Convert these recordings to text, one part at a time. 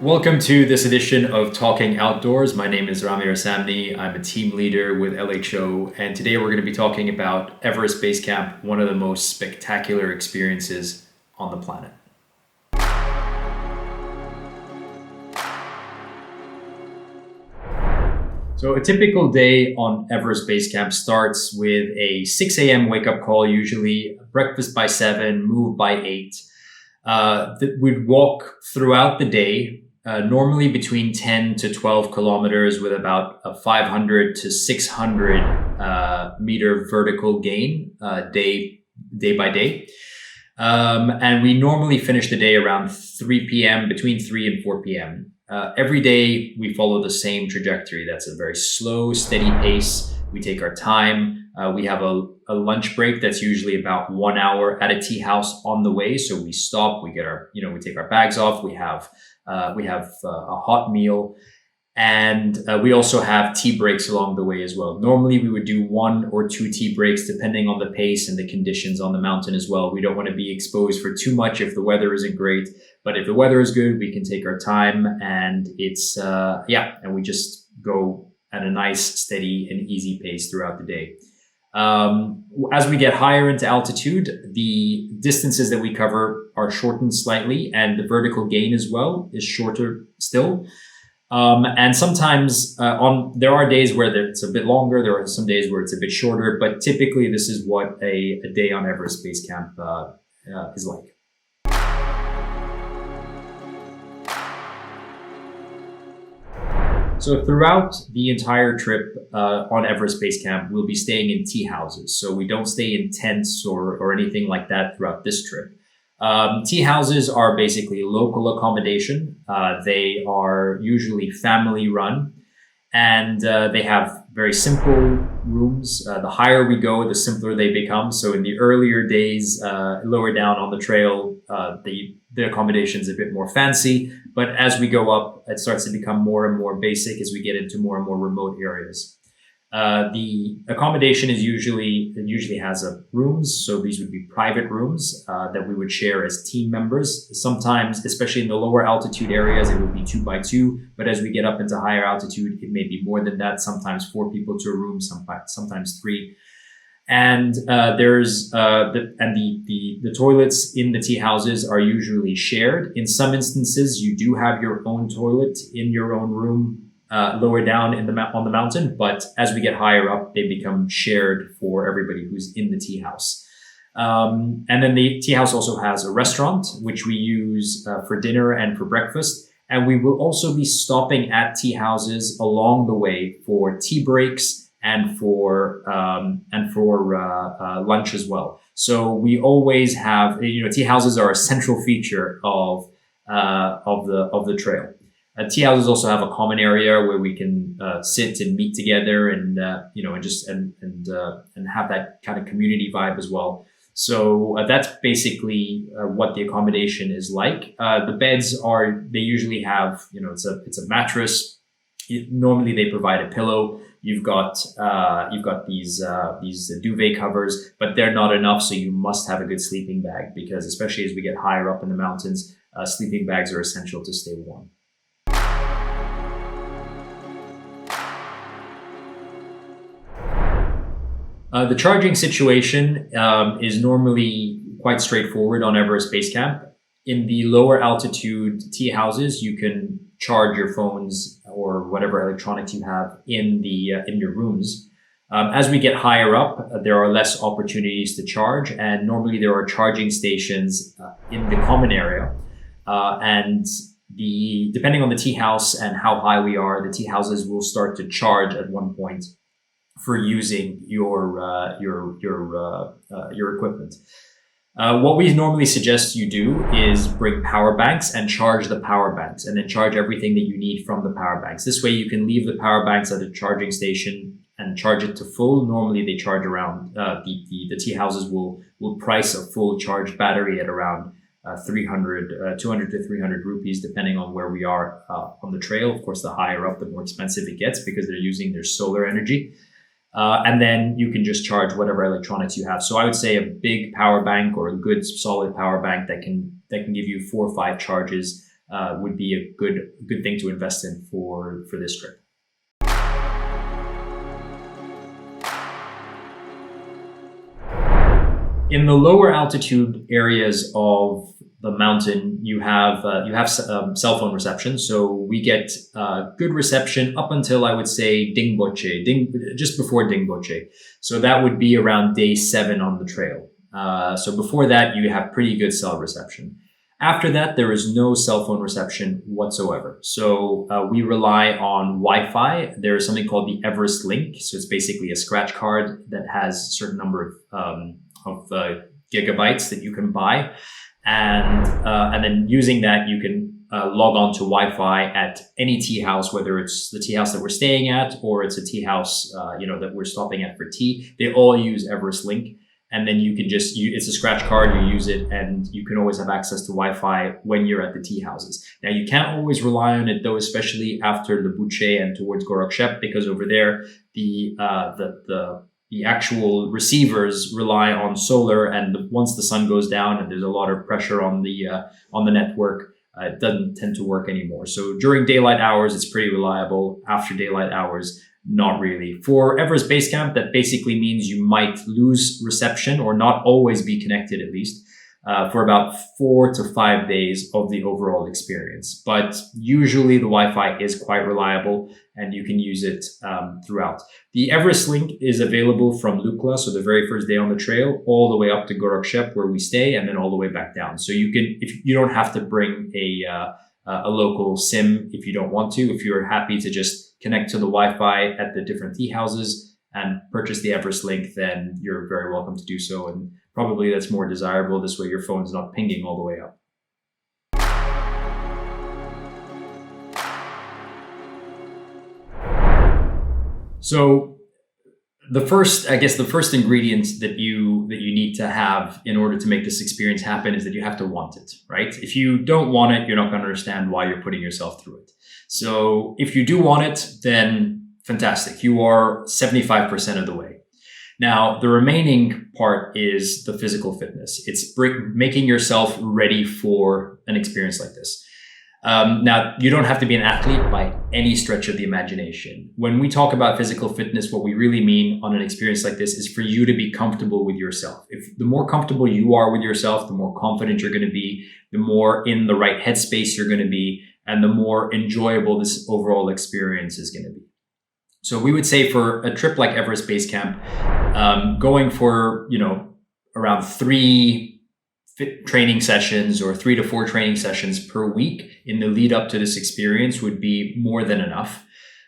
Welcome to this edition of Talking Outdoors. My name is Rami Rasamny. I'm a team leader with LHO, and today we're going to be talking about Everest Base Camp, one of the most spectacular experiences on the planet. So a typical day on Everest Base Camp starts with a 6 a.m. wake-up call, usually breakfast by 7, move by 8. We'd walk throughout the day, normally between 10 to 12 kilometers with about a 500 to 600 meter vertical gain day by day. And we normally finish the day around 3 p.m., between 3 and 4 p.m. Every day we follow the same trajectory. That's a very slow, steady pace. We take our time. We have a lunch break that's usually about 1 hour at a tea house on the way. So we stop, we get our, we take our bags off. We have a hot meal, and we also have tea breaks along the way as well. Normally we would do 1 or 2 tea breaks depending on the pace and the conditions on the mountain as well. We don't want to be exposed for too much if the weather isn't great, but if the weather is good, we can take our time, and and we just go at a nice, steady and easy pace throughout the day. As we get higher into altitude, the distances that we cover are shortened slightly, and the vertical gain as well is shorter still. And sometimes there are days where it's a bit longer. There are some days where it's a bit shorter, but typically this is what a day on Everest Base Camp is like. So throughout the entire trip on Everest Base Camp, we'll be staying in tea houses. So we don't stay in tents or anything like that throughout this trip. Tea houses are basically local accommodation. They are usually family run, and they have very simple rooms. The higher we go, the simpler they become. So in the earlier days, lower down on the trail, the accommodation is a bit more fancy. But as we go up, it starts to become more and more basic as we get into more and more remote areas. The accommodation usually has rooms. So these would be private rooms that we would share as team members. Sometimes, especially in the lower altitude areas, it would be 2 by 2. But as we get up into higher altitude, it may be more than that. Sometimes 4 people to a room, sometimes 3. And the toilets in the tea houses are usually shared. In some instances, you do have your own toilet in your own room lower down on the mountain, but as we get higher up, they become shared for everybody who's in the tea house. And then the tea house also has a restaurant, which we use for dinner and for breakfast. And we will also be stopping at tea houses along the way for tea breaks and for lunch as well. So we always have, tea houses are a central feature of the trail. Tea houses also have a common area where we can sit and meet together and have that kind of community vibe as well. So that's basically what the accommodation is like. The beds they usually have, it's a mattress. Normally they provide a pillow. You've got these duvet covers, but they're not enough. So you must have a good sleeping bag, because especially as we get higher up in the mountains, sleeping bags are essential to stay warm. The charging situation is normally quite straightforward on Everest Base Camp. In the lower altitude tea houses, you can charge your phones or whatever electronics you have in your rooms. As we get higher up, there are less opportunities to charge, and normally there are charging stations in the common area. And depending on the tea house and how high we are, the tea houses will start to charge at one point for using your equipment. What we normally suggest you do is bring power banks and charge the power banks, and then charge everything that you need from the power banks. This way you can leave the power banks at a charging station and charge it to full. Normally they charge around, the tea houses will price a full charged battery at around 200 to 300 rupees, depending on where we are on the trail. Of course, the higher up, the more expensive it gets, because they're using their solar energy. And then you can just charge whatever electronics you have. So I would say a big power bank, or a good solid power bank that can give you 4 or 5 charges would be a good thing to invest in for this trip. In the lower altitude areas of the mountain, you have cell phone reception. So we get good reception up until, I would say, just before Dingboche. So that would be around day 7 on the trail. So before that, you have pretty good cell reception. After that, there is no cell phone reception whatsoever. So we rely on Wi-Fi. There is something called the Everest Link. So it's basically a scratch card that has a certain number of gigabytes that you can buy, and then using that you can log on to Wi-Fi at any tea house, whether it's the tea house that we're staying at or it's a tea house that we're stopping at for tea. They all use Everest Link, and then you can it's a scratch card. You use it, and you can always have access to Wi-Fi when you're at the tea houses. Now you can't always rely on it though, especially after the Buche and towards Gorakshep, because over there the actual receivers rely on solar, and once the sun goes down and there's a lot of pressure on the network, it doesn't tend to work anymore. So during daylight hours, it's pretty reliable. After daylight hours, not really. For Everest Base Camp, that basically means you might lose reception or not always be connected, at least for about 4 to 5 days of the overall experience. But usually the Wi-Fi is quite reliable and you can use it throughout. The Everest Link is available from Lukla, so the very first day on the trail, all the way up to Gorakshep where we stay, and then all the way back down. So you don't have to bring a local SIM if you don't want to. If you're happy to just connect to the Wi-Fi at the different tea houses and purchase the Everest Link, then you're very welcome to do so. And probably that's more desirable. This way your phone's not pinging all the way up. So the first ingredient that you need to have in order to make this experience happen is that you have to want it, right? If you don't want it, you're not going to understand why you're putting yourself through it. So if you do want it, then fantastic. You are 75% of the way. Now, the remaining part is the physical fitness. It's making yourself ready for an experience like this. Now, you don't have to be an athlete by any stretch of the imagination. When we talk about physical fitness, what we really mean on an experience like this is for you to be comfortable with yourself. The more comfortable you are with yourself, the more confident you're going to be, the more in the right headspace you're going to be, and the more enjoyable this overall experience is going to be. So we would say for a trip like Everest Base Camp, going for, around 3 training sessions or 3 to 4 training sessions per week in the lead up to this experience would be more than enough.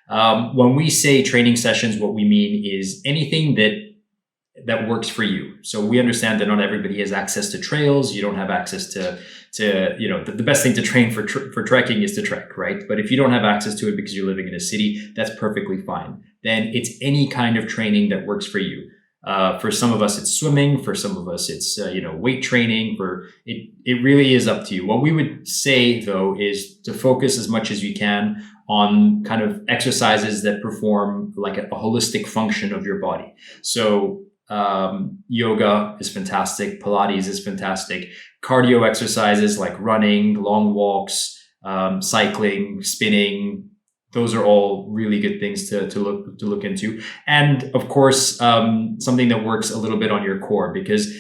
When we say training sessions, what we mean is anything that works for you. So we understand that not everybody has access to trails. You don't have access to the best thing to train for trekking is to trek, right? But if you don't have access to it because you're living in a city, that's perfectly fine. Then it's any kind of training that works for you. For some of us, it's swimming. For some of us, it's, weight training. It really is up to you. What we would say though, is to focus as much as you can on kind of exercises that perform like a holistic function of your body. So, yoga is fantastic. Pilates is fantastic. Cardio exercises like running, long walks, cycling, spinning. Those are all really good things to look into. And of course, something that works a little bit on your core, because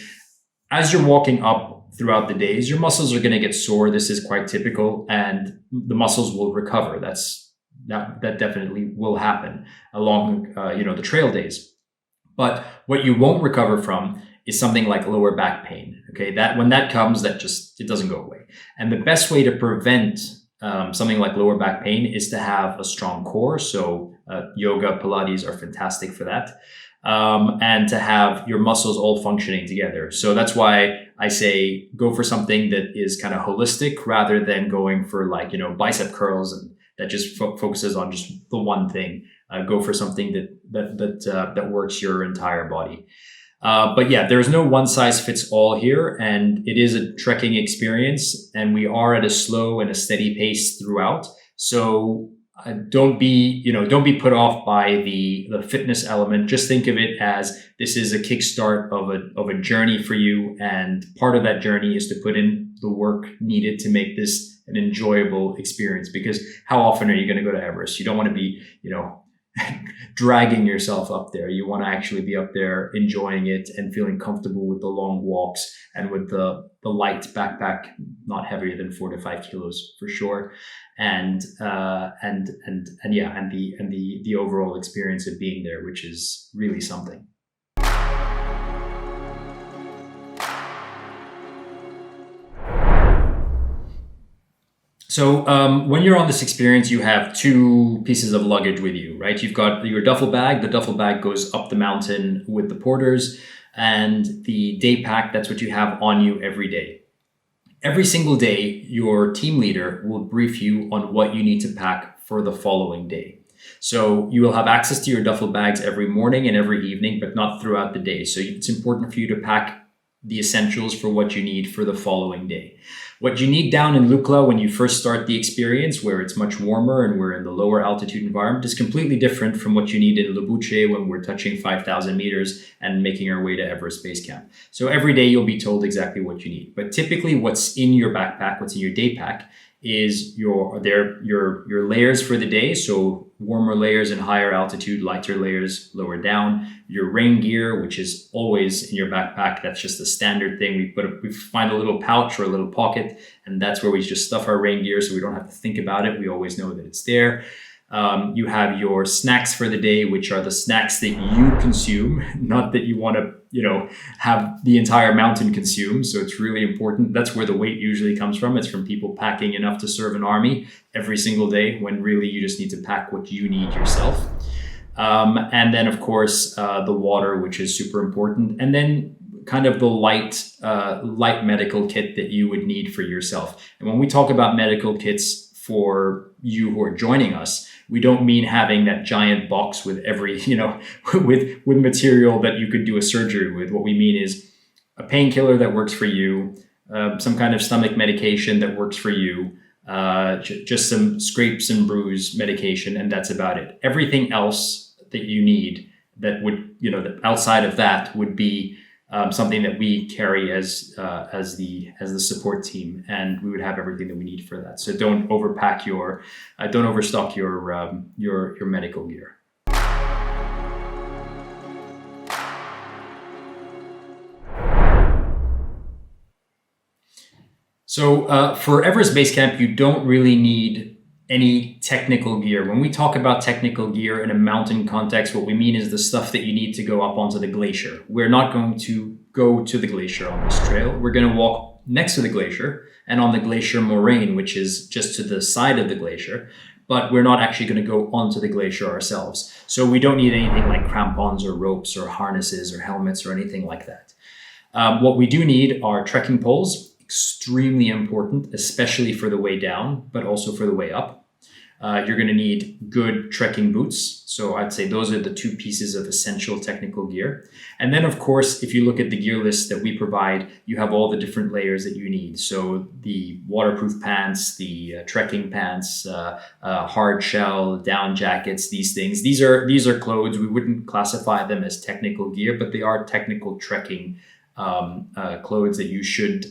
as you're walking up throughout the days, your muscles are going to get sore. This is quite typical, and the muscles will recover. That definitely will happen along, the trail days. But what you won't recover from is something like lower back pain. Okay. That when that comes, it doesn't go away. And the best way to prevent something like lower back pain is to have a strong core. So yoga, Pilates are fantastic for that. And to have your muscles all functioning together. So that's why I say go for something that is kind of holistic rather than going for bicep curls and that just focuses on just the one thing. Go for something that works your entire body. But yeah, there's no one size fits all here, and it is a trekking experience, and we are at a slow and a steady pace throughout. So don't be put off by the fitness element. Just think of it as this is a kickstart of a journey for you, and part of that journey is to put in the work needed to make this an enjoyable experience, because how often are you going to go to Everest? You don't want to be, dragging yourself up there. You want to actually be up there enjoying it and feeling comfortable with the long walks and with the light backpack, not heavier than 4 to 5 kilos for sure. And the overall experience of being there, which is really something. So when you're on this experience, you have 2 pieces of luggage with you, right? You've got your duffel bag. The duffel bag goes up the mountain with the porters, and the day pack, that's what you have on you every day. Every single day, your team leader will brief you on what you need to pack for the following day. So you will have access to your duffel bags every morning and every evening, but not throughout the day. So it's important for you to pack the essentials for what you need for the following day. What you need down in Lukla when you first start the experience, where it's much warmer and we're in the lower altitude environment, is completely different from what you need in Lubuche when we're touching 5,000 meters and making our way to Everest Base Camp. So every day you'll be told exactly what you need. But typically what's in your backpack, what's in your day pack, is your layers for the day. So warmer layers in higher altitude, lighter layers lower down. Your rain gear, which is always in your backpack. That's just a standard thing. We find a little pouch or a little pocket, and that's where we just stuff our rain gear so we don't have to think about it. We always know that it's there. You have your snacks for the day, which are the snacks that you consume, not that you want to, have the entire mountain consume. So it's really important. That's where the weight usually comes from. It's from people packing enough to serve an army every single day, when really you just need to pack what you need yourself. And then, of course, the water, which is super important. And then kind of the light medical kit that you would need for yourself. And when we talk about medical kits for you who are joining us, we don't mean having that giant box with every, with material that you could do a surgery with. What we mean is a painkiller that works for you, some kind of stomach medication that works for you, just some scrapes and bruise medication, and that's about it. Everything else that you need that would, outside of that would be something that we carry as the support team, and we would have everything that we need for that. So don't overstock your medical gear. So for Everest Base Camp, you don't really need any technical gear. When we talk about technical gear in a mountain context, what we mean is the stuff that you need to go up onto the glacier. We're not going to go to the glacier on this trail. We're going to walk next to the glacier and on the glacier moraine, which is just to the side of the glacier, but we're not actually going to go onto the glacier ourselves. So we don't need anything like crampons or ropes or harnesses or helmets or anything like that. What we do need are trekking poles, extremely important, especially for the way down, but also for the way up. You're going to need good trekking boots. So I'd say those are the 2 pieces of essential technical gear. And then, of course, if you look at the gear list that we provide, you have all the different layers that you need. So the waterproof pants, the trekking pants, hard shell, down jackets, these things. These are clothes. We wouldn't classify them as technical gear, but they are technical trekking clothes that you should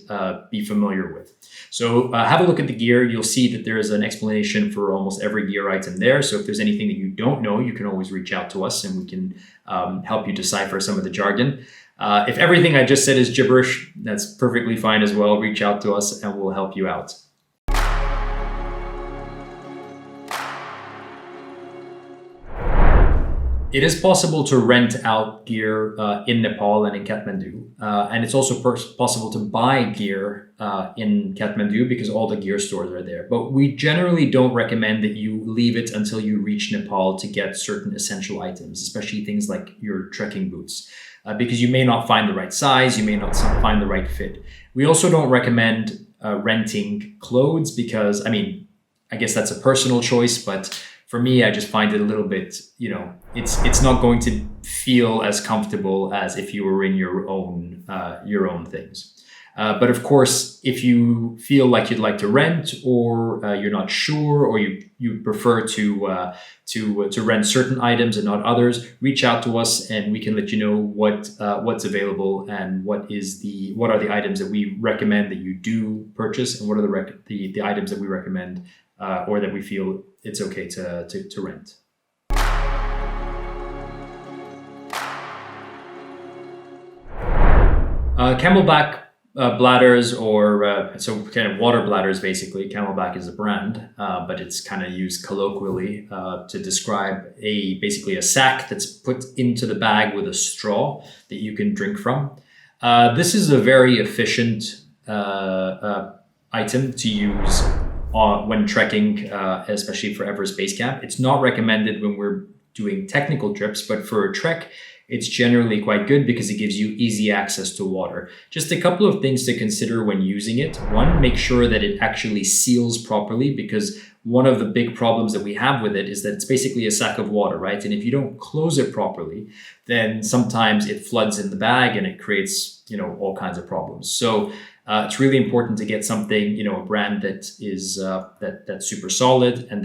be familiar with. So have a look at the gear. You'll see that there is an explanation for almost every gear item there. So if there's anything that you don't know, you can always reach out to us and we can help you decipher some of the jargon. If everything I just said is gibberish, that's perfectly fine as well. Reach out to us and we'll help you out. It is possible to rent out gear in Nepal and in Kathmandu. And it's also possible to buy gear in Kathmandu because all the gear stores are there. But we generally don't recommend that you leave it until you reach Nepal to get certain essential items, especially things like your trekking boots, because you may not find the right size, you may not find the right fit. We also don't recommend renting clothes because, I guess that's a personal choice, but for me, I just find it a little bit, it's not going to feel as comfortable as if you were in your own things. But of course, if you feel like you'd like to rent, or you're not sure, or you prefer to rent certain items and not others, reach out to us and we can let you know what's available and what are the items that we recommend that you do purchase, and what are the items that we recommend or that we feel it's okay to rent. Camelback bladders, or so kind of water bladders, basically. Camelback is a brand, but it's kind of used colloquially to describe basically a sack that's put into the bag with a straw that you can drink from. This is a very efficient item to use when trekking, especially for Everest Base Camp. It's not recommended when we're doing technical trips, but for a trek, it's generally quite good because it gives you easy access to water. Just a couple of things to consider when using it. One, make sure that it actually seals properly, because one of the big problems that we have with it is that it's basically a sack of water, right? And if you don't close it properly, then sometimes it floods in the bag and it creates, all kinds of problems. So it's really important to get something, a brand that is that's super solid, and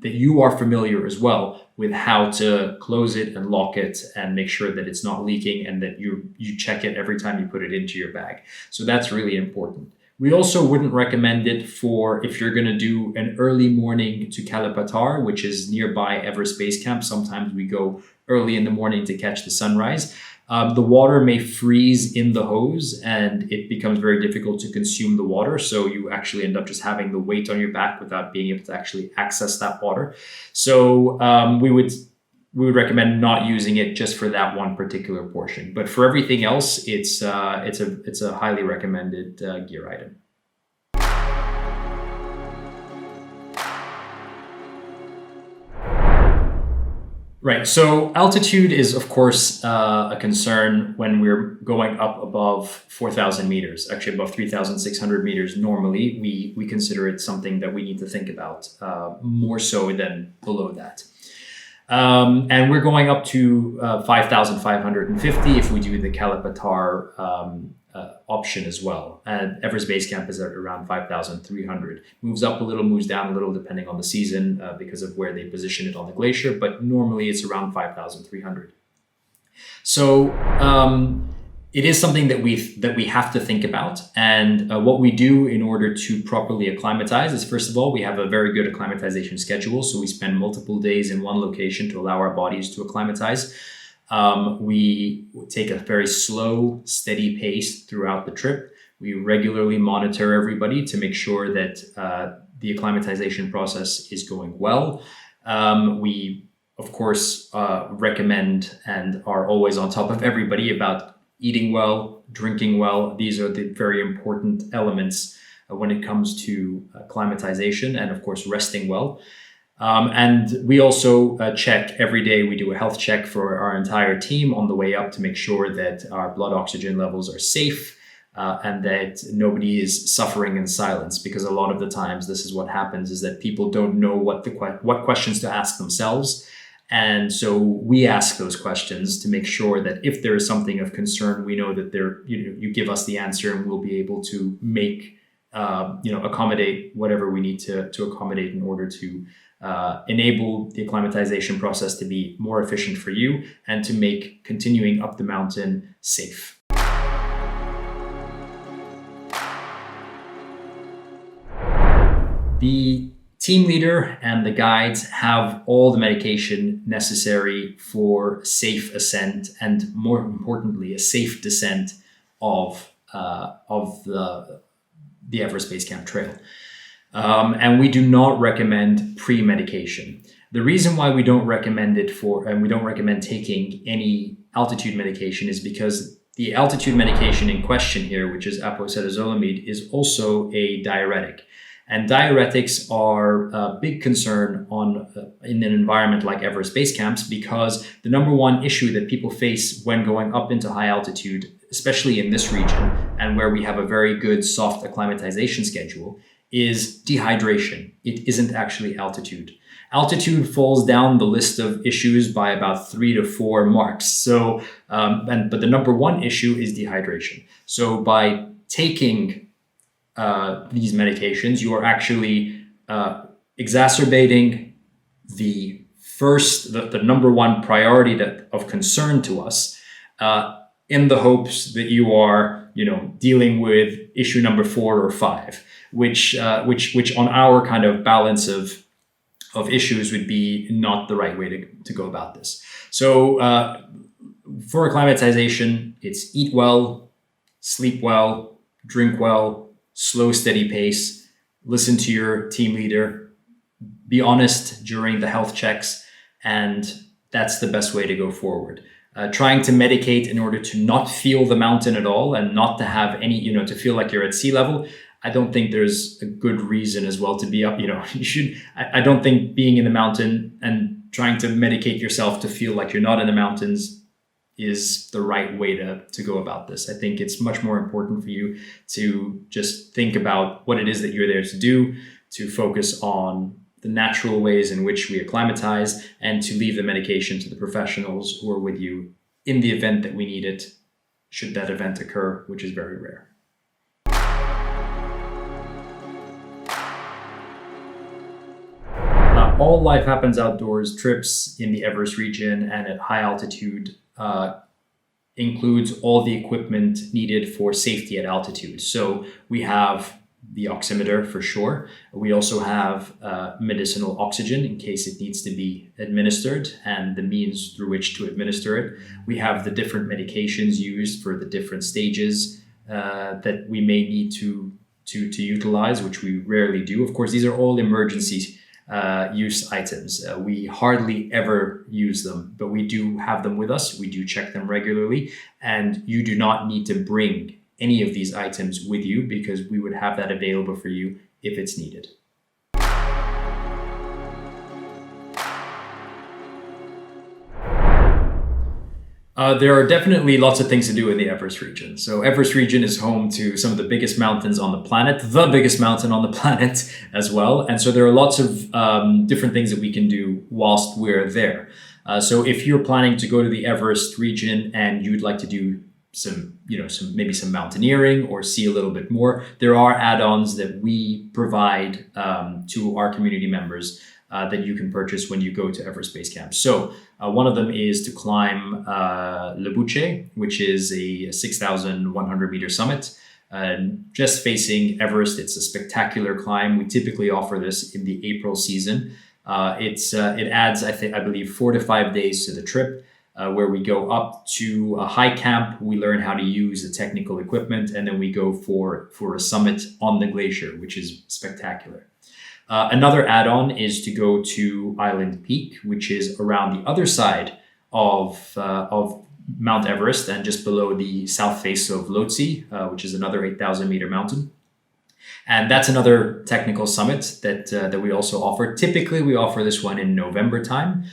that you are familiar as well with how to close it and lock it and make sure that it's not leaking, and that you check it every time you put it into your bag. So that's really important. We also wouldn't recommend it for if you're going to do an early morning to Kalapatar, which is nearby Everest Base Camp. Sometimes we go early in the morning to catch the sunrise. The water may freeze in the hose and it becomes very difficult to consume the water. So you actually end up just having the weight on your back without being able to actually access that water. So we would recommend not using it just for that one particular portion. But for everything else, it's a highly recommended gear item. Right. So altitude is, of course, a concern when we're going up above 4,000 meters, actually above 3,600 meters. Normally, we consider it something that we need to think about more so than below that. And we're going up to 5,550 if we do the Kalapatar option as well. And Everest Base Camp is at around 5,300. Moves up a little, moves down a little, depending on the season because of where they position it on the glacier. But normally it's around 5,300. So it is something that we have to think about. And what we do in order to properly acclimatize is, first of all, we have a very good acclimatization schedule. So we spend multiple days in one location to allow our bodies to acclimatize. We take a very slow, steady pace throughout the trip. We regularly monitor everybody to make sure that the acclimatization process is going well. We, of course, recommend and are always on top of everybody about eating well, drinking well. These are the very important elements when it comes to acclimatization, and of course, resting well. And we also check every day. We do a health check for our entire team on the way up to make sure that our blood oxygen levels are safe and that nobody is suffering in silence. Because a lot of the times, this is what happens: is that people don't know what questions to ask themselves. And so we ask those questions to make sure that if there is something of concern, we know that you give us the answer, and we'll be able to make accommodate whatever we need to accommodate in order to enable the acclimatization process to be more efficient for you and to make continuing up the mountain safe. The team leader and the guides have all the medication necessary for safe ascent, and more importantly, a safe descent of the Everest Base Camp trail. And we do not recommend pre-medication. The reason why we don't recommend we don't recommend taking any altitude medication is because the altitude medication in question here, which is acetazolamide, is also a diuretic. And diuretics are a big concern in an environment like Everest Base Camps, because the number one issue that people face when going up into high altitude, especially in this region and where we have a very good soft acclimatization schedule, is dehydration. It isn't actually altitude. Altitude falls down the list of issues by about 3 to 4 marks. So, but the number one issue is dehydration. So by taking these medications, you are actually exacerbating the number one priority of concern to us, in the hopes that you are, dealing with issue number 4 or 5, which on our kind of balance of issues would be not the right way to go about this. So for acclimatization, it's eat well, sleep well, drink well, slow, steady pace, listen to your team leader, be honest during the health checks, and that's the best way to go forward. Trying to medicate in order to not feel the mountain at all and not to have any, to feel like you're at sea level, I don't think there's a good reason as well to be up. I don't think being in the mountain and trying to medicate yourself to feel like you're not in the mountains is the right way to go about this. I think it's much more important for you to just think about what it is that you're there to do, to focus on the natural ways in which we acclimatize, and to leave the medication to the professionals who are with you in the event that we need it, should that event occur, which is very rare. All Life Happens Outdoors trips in the Everest region and at high altitude includes all the equipment needed for safety at altitude. So we have the oximeter for sure. We also have medicinal oxygen in case it needs to be administered, and the means through which to administer it. We have the different medications used for the different stages that we may need to utilize, which we rarely do. Of course, these are all emergency use items. We hardly ever use them, but we do have them with us. We do check them regularly, and you do not need to bring any of these items with you because we would have that available for you if it's needed. There are definitely lots of things to do in the Everest region. So Everest region is home to some of the biggest mountains on the planet, the biggest mountain on the planet as well. And so there are lots of different things that we can do whilst we're there. So if you're planning to go to the Everest region and you'd like to do some mountaineering or see a little bit more, there are add-ons that we provide to our community members that you can purchase when you go to Everest Base Camp. So one of them is to climb Le Boucher, which is a 6,100 meter summit. Just facing Everest, it's a spectacular climb. We typically offer this in the April season. It adds, I believe, 4 to 5 days to the trip, where we go up to a high camp. We learn how to use the technical equipment, and then we go for a summit on the glacier, which is spectacular. Another add-on is to go to Island Peak, which is around the other side of Mount Everest and just below the south face of Lhotse, which is another 8,000 meter mountain. And that's another technical summit that we also offer. Typically, we offer this one in November time.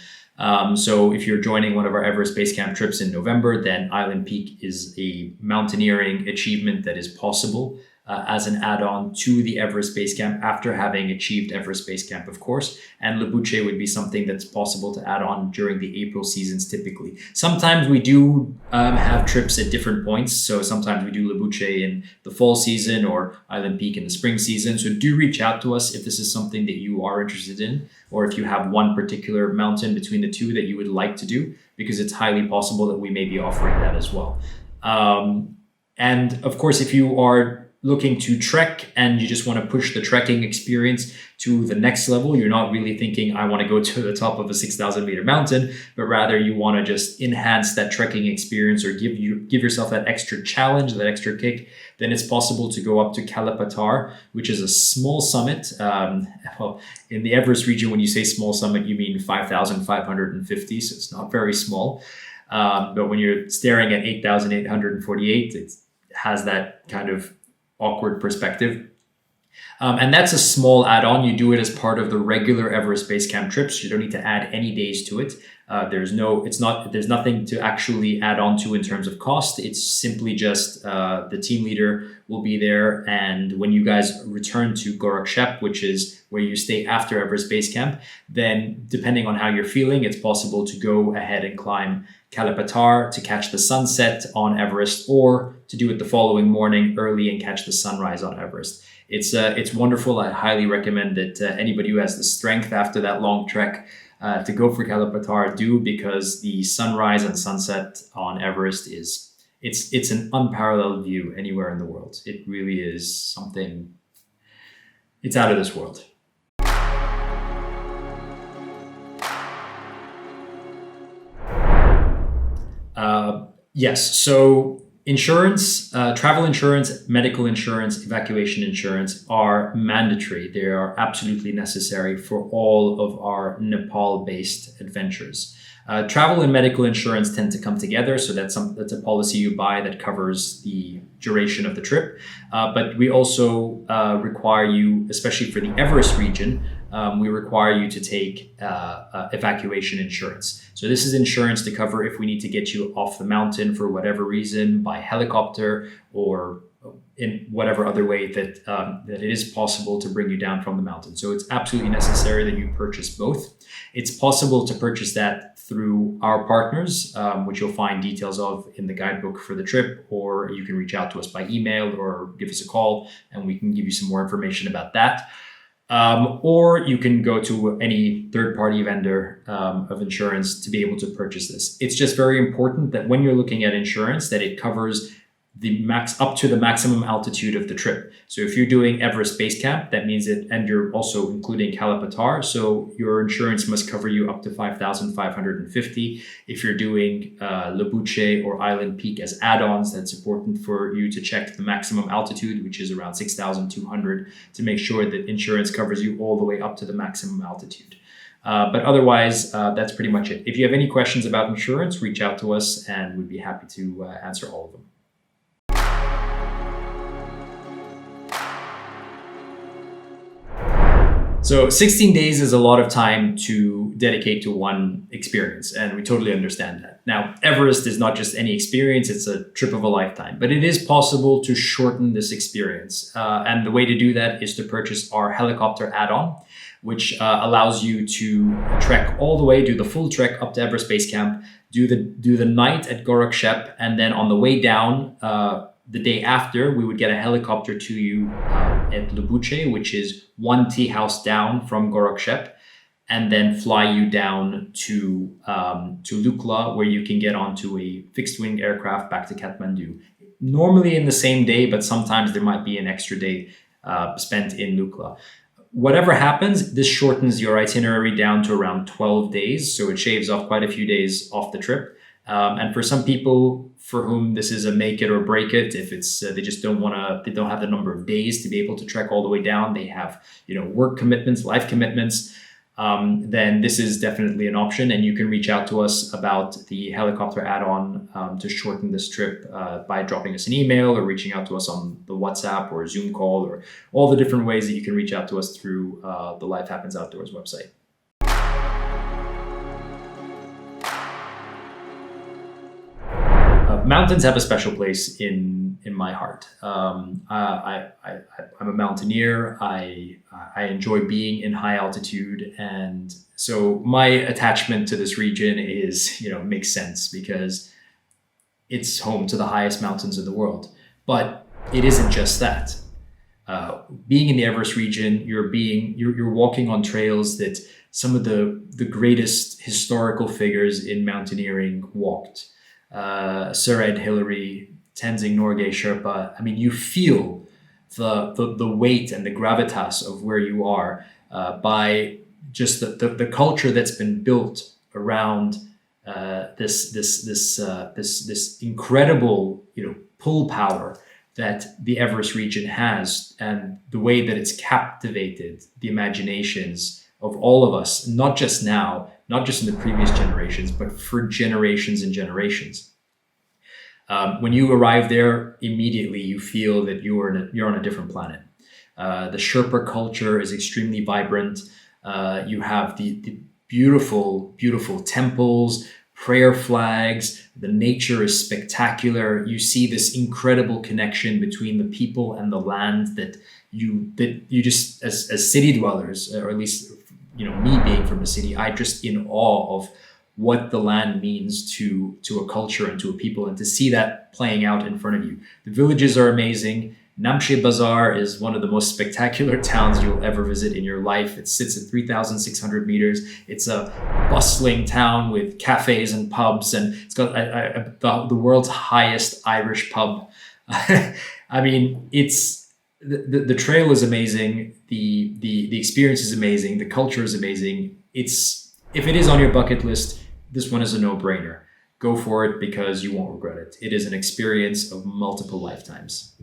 So if you're joining one of our Everest Base Camp trips in November, then Island Peak is a mountaineering achievement that is possible as an add-on to the Everest Base Camp after having achieved Everest Base Camp, of course. And Le Boucher would be something that's possible to add on during the April seasons typically. Sometimes we do have trips at different points. So sometimes we do Le Boucher in the fall season or Island Peak in the spring season. So do reach out to us if this is something that you are interested in, or if you have one particular mountain between the two that you would like to do, because it's highly possible that we may be offering that as well. And of course, if you are looking to trek and you just want to push the trekking experience to the next level, you're not really thinking, I want to go to the top of a 6,000 meter mountain, but rather you want to just enhance that trekking experience or give yourself that extra challenge, that extra kick, then it's possible to go up to Kalapatar, which is a small summit. Well, in the Everest region, when you say small summit, you mean 5,550, so it's not very small. But when you're staring at 8,848, it has that kind of awkward perspective. And that's a small add-on. You do it as part of the regular Everest Base Camp trips. You don't need to add any days to it. There's nothing to actually add on to in terms of cost. It's simply just the team leader will be there. And when you guys return to Gorakshep, which is where you stay after Everest Base Camp, then depending on how you're feeling, it's possible to go ahead and climb Kalapatar to catch the sunset on Everest, or to do it the following morning early and catch the sunrise on Everest. It's wonderful. I highly recommend that anybody who has the strength after that long trek to go for Kalapatar do, because the sunrise and sunset on Everest it's an unparalleled view anywhere in the world. It really is something. It's out of this world. Yes. So insurance, travel insurance, medical insurance, evacuation insurance are mandatory. They are absolutely necessary for all of our Nepal-based adventures. Travel and medical insurance tend to come together, so that's a policy you buy that covers the duration of the trip. But we also require you, especially for the Everest region, we require you to take evacuation insurance. So this is insurance to cover if we need to get you off the mountain for whatever reason, by helicopter or in whatever other way that it is possible to bring you down from the mountain. So it's absolutely necessary that you purchase both. It's possible to purchase that through our partners, which you'll find details of in the guidebook for the trip, or you can reach out to us by email or give us a call and we can give you some more information about that. Or you can go to any third-party vendor of insurance to be able to purchase this. It's just very important that when you're looking at insurance, that it covers the max up to the maximum altitude of the trip. So if you're doing Everest Base Camp, that means it, and you're also including Kalapatar, so your insurance must cover you up to 5,550. If you're doing Lebuche or Island Peak as add-ons, that's important for you to check the maximum altitude, which is around 6,200, to make sure that insurance covers you all the way up to the maximum altitude. But otherwise, that's pretty much it. If you have any questions about insurance, reach out to us and we'd be happy to answer all of them. So 16 days is a lot of time to dedicate to one experience, and we totally understand that. Now, Everest is not just any experience, it's a trip of a lifetime, but it is possible to shorten this experience. And the way to do that is to purchase our helicopter add-on, which allows you to trek all the way, do the full trek up to Everest Base Camp, do the night at Gorakshep, and then on the way down, the day after, we would get a helicopter to you at Lebuche, which is one tea house down from Gorakshep, and then fly you down to Lukla, where you can get onto a fixed-wing aircraft back to Kathmandu. Normally in the same day, but sometimes there might be an extra day spent in Lukla. Whatever happens, this shortens your itinerary down to around 12 days, so it shaves off quite a few days off the trip. And for some people for whom this is a make it or break it, if it's they just don't have the number of days to be able to trek all the way down, they have work commitments, life commitments, then this is definitely an option. And you can reach out to us about the helicopter add-on to shorten this trip by dropping us an email or reaching out to us on the WhatsApp or Zoom call, or all the different ways that you can reach out to us through the Life Happens Outdoors website. Mountains have a special place in my heart. I'm a mountaineer. I enjoy being in high altitude, and so my attachment to this region is makes sense because it's home to the highest mountains in the world. But it isn't just that. Being in the Everest region, you're walking on trails that some of the greatest historical figures in mountaineering walked. Sir Ed Hillary, Tenzing Norgay Sherpa. I mean, you feel the weight and the gravitas of where you are by just the culture that's been built around this incredible pull power that the Everest region has, and the way that it's captivated the imaginations of all of us, not just now, not just in the previous generations, but for generations and generations. When you arrive there, immediately you feel that you're on a different planet. The Sherpa culture is extremely vibrant. You have the beautiful, beautiful temples, prayer flags. The nature is spectacular. You see this incredible connection between the people and the land that you just, as city dwellers, or at least, me being from the city, I'm just in awe of what the land means to a culture and to a people, and to see that playing out in front of you. The villages are amazing. Namche Bazaar is one of the most spectacular towns you'll ever visit in your life. It sits at 3,600 meters. It's a bustling town with cafes and pubs, and it's got the world's highest Irish pub. I mean, it's the trail is amazing. The experience is amazing. The culture is amazing. If it is on your bucket list, this one is a no-brainer. Go for it because you won't regret it. It is an experience of multiple lifetimes.